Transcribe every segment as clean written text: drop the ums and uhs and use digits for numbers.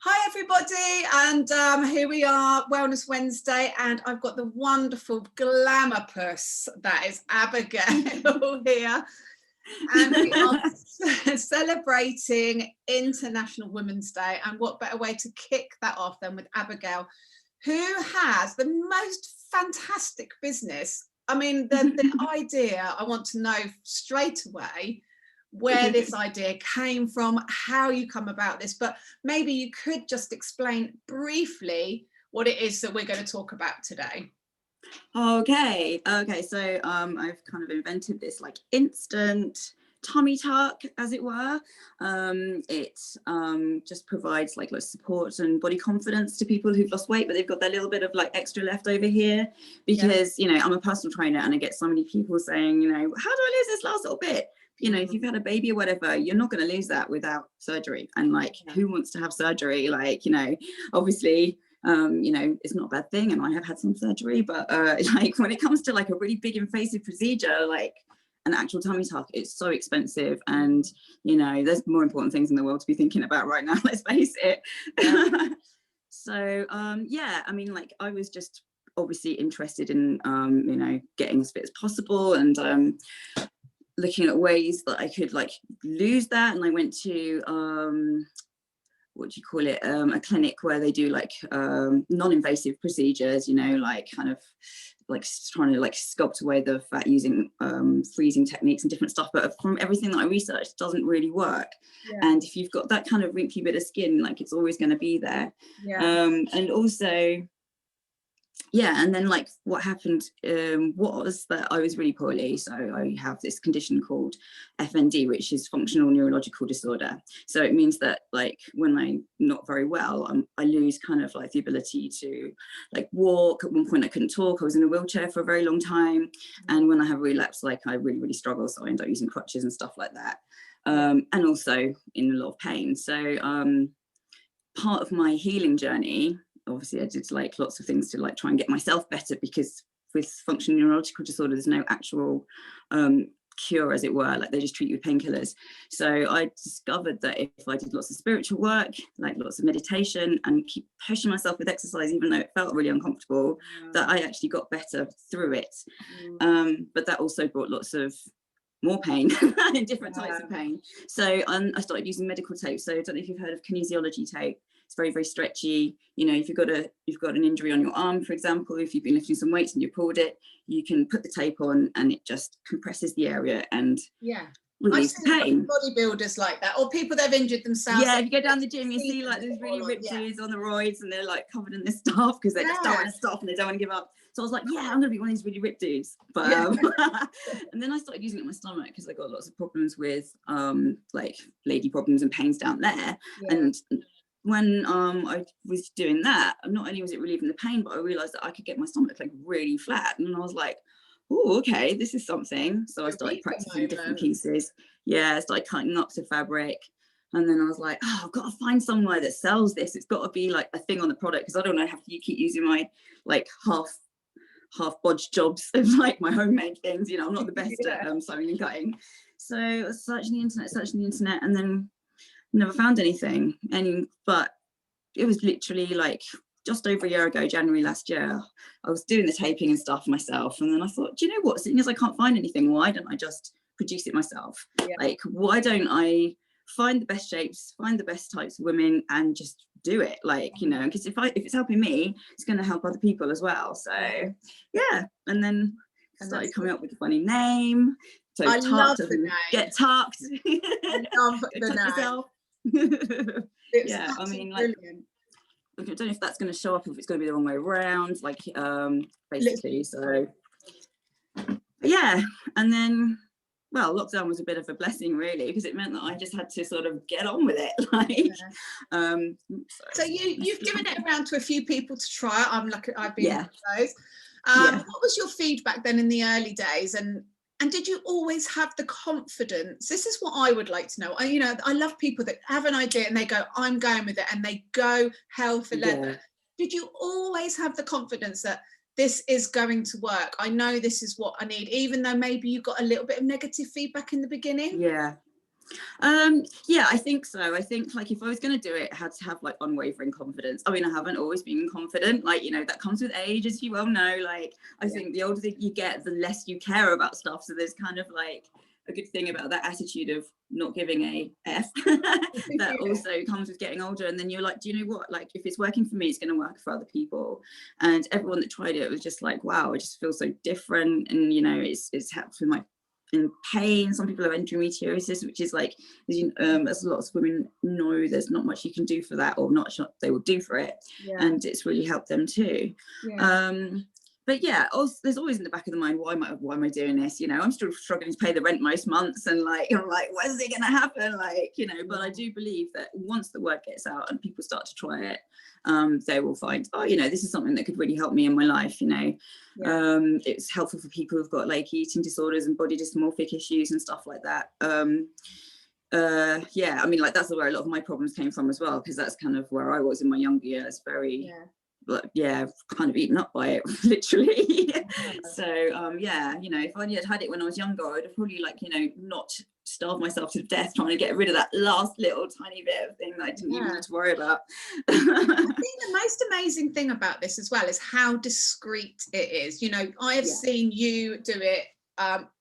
Hi everybody, and here we are, Wellness Wednesday, and I've got the wonderful glamour puss that is Abigail here, and we are celebrating International Women's Day, and what better way to kick that off than with Abigail, who has the most fantastic business. I mean, the idea, I want to know straight away where this idea came from, how you come about this, but maybe you could just explain briefly what it is that we're going to talk about today. Okay, so I've kind of invented this like instant tummy tuck, as it were. It just provides like lots of support and body confidence to people who've lost weight, but they've got that little bit of like extra left over here, because you know, I'm a personal trainer and I get so many people saying, you know, how do I lose this last little bit? You know, if you've had a baby or whatever, you're not going to lose that without surgery. And like, who wants to have surgery? Like, you know, obviously, you know, it's not a bad thing, and I have had some surgery, but like when it comes to like a really big invasive procedure, like an actual tummy tuck, it's so expensive, and you know, there's more important things in the world to be thinking about right now, let's face it. So yeah, I mean, like I was just obviously interested in you know, getting as fit as possible, and looking at ways that I could like lose that. And I went to what do you call it, a clinic where they do like non-invasive procedures, you know, like kind of like trying to like sculpt away the fat using freezing techniques and different stuff, but from everything that I researched, it doesn't really work. And if you've got that kind of wrinkly bit of skin, like it's always going to be there. And also and then like what happened was that I was really poorly. So I have this condition called FND, which is functional neurological disorder. So it means that like when I'm not very well, I lose kind of like the ability to like walk. At one point I couldn't talk, I was in a wheelchair for a very long time, and when I have relapse, like I really struggle, so I end up using crutches and stuff like that, and also in a lot of pain. So part of my healing journey, obviously I did like lots of things to like try and get myself better, because with functional neurological disorder there's no actual cure, as it were, like they just treat you with painkillers. So I discovered that if I did lots of spiritual work, like lots of meditation, and keep pushing myself with exercise even though it felt really uncomfortable, that I actually got better through it. But that also brought lots of more pain and different types of pain. So I started using medical tape. So I don't know if you've heard of kinesiology tape. It's very stretchy. You know, if you've got an injury on your arm, for example, if you've been lifting some weights and you pulled it, you can put the tape on and it just compresses the area and relieves the pain. Bodybuilders like that, or people that have injured themselves. Yeah, if you go down the gym, you see like these really ripped dudes on the roids, and they're like covered in this stuff because they just don't want to stop and they don't want to give up. So I was like, yeah, I'm gonna be one of these really ripped dudes. But and then I started using it on my stomach because I got lots of problems with like lady problems and pains down there. And when I was doing that, not only was it relieving the pain, but I realized that I could get my stomach like really flat, and I was like, oh, okay, this is something. So I started practicing different pieces. I started cutting up to fabric, and then I was like, oh, I've got to find somewhere that sells this. It's got to be like a thing on the product, because I don't know how you keep using my like half bodged jobs of like my homemade things, you know. I'm not the best at sewing and cutting. So I was searching the internet, and then never found anything. But it was literally like just over a year ago, January last year, I was doing the taping and stuff myself, and then I thought, do you know what, seeing as I can't find anything, why don't I just produce it myself? Like, why don't I find the best shapes, find the best types of women, and just do it? Like, you know, because if it's helping me, it's going to help other people as well. So and then started coming up with a funny name. So I love the name. Get tucked. I love the name. I mean, like, brilliant. I don't know if that's going to show up, if it's going to be the wrong way around, like basically. So and then, well, lockdown was a bit of a blessing really, because it meant that I just had to sort of get on with it. Like so you've given it around to a few people to try. I've been one of those. What was your feedback then in the early days, and did you always have the confidence? This is what I would like to know. You know, I love people that have an idea and they go, I'm going with it, and they go hell for leather. Did you always have the confidence that this is going to work? I know this is what I need, even though maybe you got a little bit of negative feedback in the beginning? Yeah, I think so. I think like if I was going to do it, I had to have like unwavering confidence. I mean, I haven't always been confident, like, you know, that comes with age, as you well know. Like, I think the older that you get, the less you care about stuff. So there's kind of like a good thing about that attitude of not giving a F that also comes with getting older. And then you're like, do you know what? Like, if it's working for me, it's going to work for other people. And everyone that tried it was just like, wow, it just feels so different. And, you know, it's helped with my in pain. Some people have endometriosis, which is like, as lots of women know, there's not much you can do for that, or not they will do for it, and it's really helped them too. But yeah, also, there's always in the back of the mind, why am I doing this? You know, I'm still struggling to pay the rent most months, and like, I'm like, when's it gonna happen? Like, you know, but I do believe that once the word gets out and people start to try it, they will find, oh, you know, this is something that could really help me in my life. You know, it's helpful for people who've got like eating disorders and body dysmorphic issues and stuff like that. Yeah, I mean, like, that's where a lot of my problems came from as well, because that's kind of where I was in my younger years, very kind of eaten up by it, literally. So yeah, you know, if I had it when I was younger, I'd have probably, like, you know, not starved myself to death trying to get rid of that last little tiny bit of thing that I didn't even have to worry about. I think the most amazing thing about this as well is how discreet it is. You know, I have seen you do it,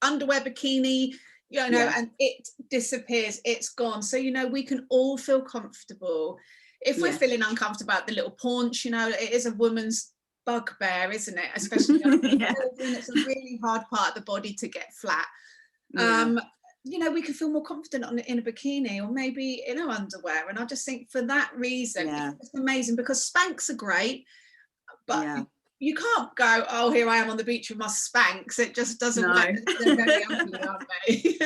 underwear, bikini, you know, and it disappears, it's gone. So, you know, we can all feel comfortable. If we're feeling uncomfortable about the little paunch, you know, it is a woman's bugbear, isn't it? Especially it's a really hard part of the body to get flat. You know, we can feel more confident in a bikini, or maybe in our underwear. And I just think for that reason, it's amazing, because Spanx are great, but you can't go, oh, here I am on the beach with my Spanx. It just doesn't work. They're very ugly, aren't they?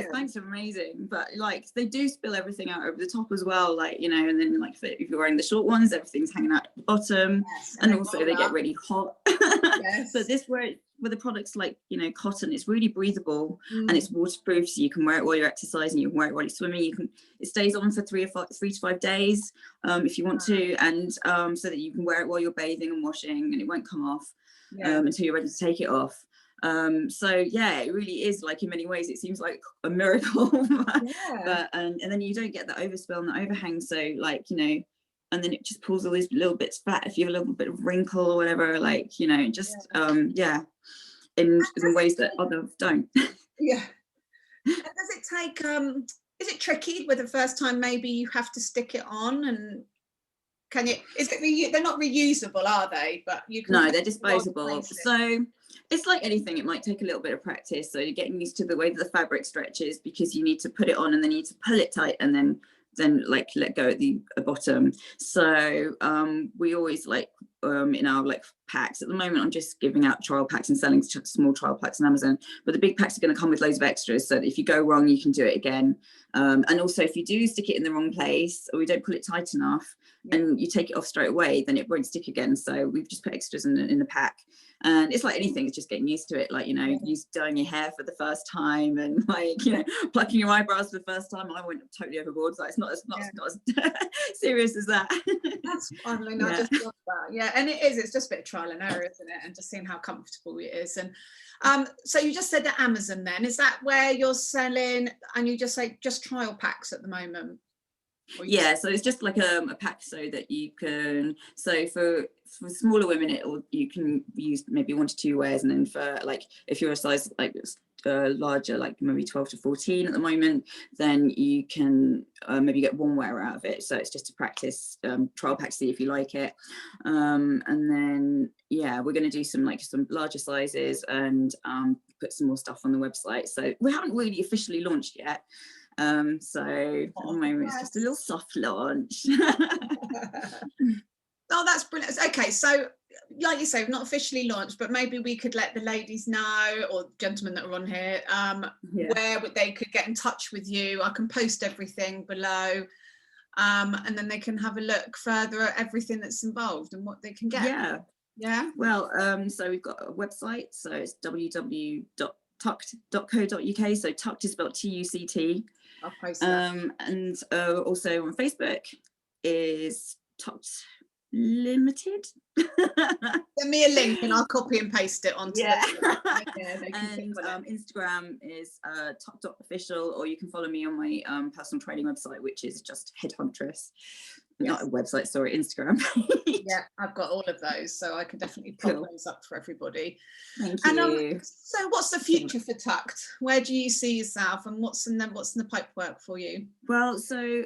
Spanx are amazing, but like, they do spill everything out over the top as well, like, you know, and then like if you're wearing the short ones, everything's hanging out at the bottom, and also they get really hot. So this with the products like, you know, cotton, it's really breathable and it's waterproof, so you can wear it while you're exercising, you can wear it while you're swimming, it stays on for 3 to 5 days if you want to, and so that you can wear it while you're bathing and washing, and it won't come off until you're ready to take it off. So yeah, it really is, like, in many ways it seems like a miracle. But and then you don't get the overspill and the overhang, so, like, you know, and then it just pulls all these little bits flat if you have a little bit of wrinkle or whatever, like, you know, just in ways that others don't. And does it take is it tricky with the first time, maybe you have to stick it on, and can you, they're not reusable, are they? But you can. No, they're disposable. So it's like anything, it might take a little bit of practice. So you're getting used to the way that the fabric stretches, because you need to put it on and then you need to pull it tight and then like let go at the bottom. So we always, like, in our like packs at the moment, I'm just giving out trial packs and selling small trial packs on Amazon, but the big packs are going to come with loads of extras, so that if you go wrong you can do it again. And also, if you do stick it in the wrong place, or we don't pull it tight enough and you take it off straight away, then it won't stick again. So we've just put extras in the pack. And it's like anything, it's just getting used to it, like, you know, you dyeing your hair for the first time, and, like, you know, plucking your eyebrows for the first time. I went totally overboard, so it's not as serious as that. That's fun. I mean, I just love that. And it's just a bit of trial and error, isn't it? And just seeing how comfortable it is. And so you just said that Amazon, then is that where you're selling, and you just say just trial packs at the moment? So it's just like a pack, so that you can, so for smaller women, you can use maybe 1 to 2 wears, and then for, like, if you're a size like larger, like maybe 12 to 14 at the moment, then you can maybe get 1 wear out of it. So it's just a practice trial pack, see if you like it, and then we're going to do some larger sizes, and put some more stuff on the website. So we haven't really officially launched yet. So at the moment it's just a little soft launch. Oh, that's brilliant. Okay, so like you say, not officially launched, but maybe we could let the ladies know, or gentlemen that are on here, where they could get in touch with you. I can post everything below, and then they can have a look further at everything that's involved and what they can get. Well, so we've got a website, so it's www.tuct.co.uk. so Tuct is spelled Tuct. I'll post that. And also on Facebook is Tuct limited. Send me a link and I'll copy and paste it onto the and Instagram is tuct.official, or you can follow me on my personal training website, which is just Headhuntress. Not a website, sorry, Instagram. Yeah, I've got all of those, so I can definitely pop those up for everybody. Thank you. So what's the future for Tuct? Where do you see yourself, and what's in the pipework for you? Well, so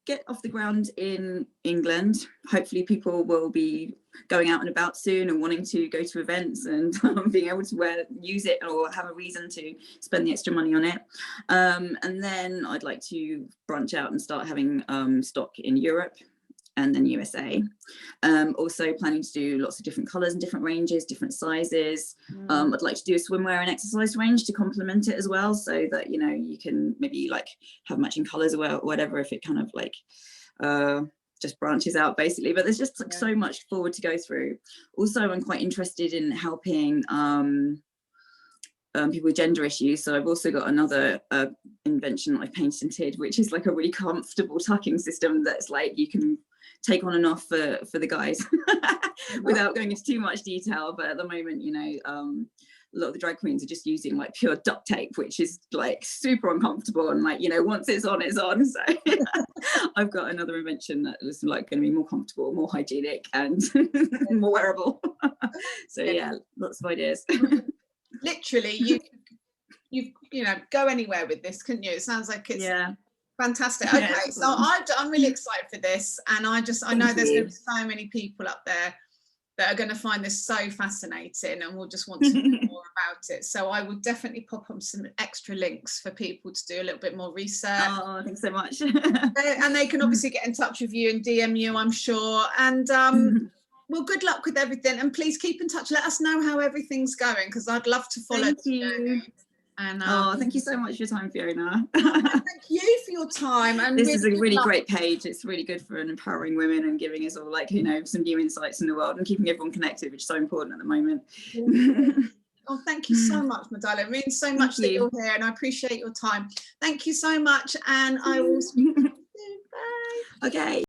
get off the ground in England. Hopefully people will be going out and about soon and wanting to go to events and being able to use it or have a reason to spend the extra money on it. And then I'd like to branch out and start having stock in Europe and then USA. Also planning to do lots of different colours and different ranges, different sizes. I'd like to do a swimwear and exercise range to complement it as well, so that, you know, you can maybe like have matching colours or whatever, if it kind of like just branches out basically. But there's just like so much forward to go through. Also, I'm quite interested in helping people with gender issues, so I've also got another invention that I patented, which is like a really comfortable tucking system that's like you can take on and off for the guys without going into too much detail. But at the moment, you know, a lot of the drag queens are just using like pure duct tape, which is like super uncomfortable, and like, you know, once it's on, it's on. So I've got another invention that is like going to be more comfortable, more hygienic, and more wearable. So yeah, lots of ideas. Literally, you know, go anywhere with this, couldn't you? It sounds like it's fantastic. Okay, so I'm really excited for this, and I know there's going to be so many people up there that are going to find this so fascinating and will just want to know more about it. So I will definitely pop on some extra links for people to do a little bit more research. Oh, thanks so much. And they can obviously get in touch with you and DM you, I'm sure. And well, good luck with everything, and please keep in touch. Let us know how everything's going, because I'd love to follow. Thank you. And thank you so much for your time, Fiona. Thank you for your time. And this is a really great page. It's really good for empowering women and giving us all, like, you know, some new insights in the world and keeping everyone connected, which is so important at the moment. Oh, thank you so much, my darling. It means so much that you're here, and I appreciate your time. Thank you so much, and I will speak to you soon. Bye. Okay.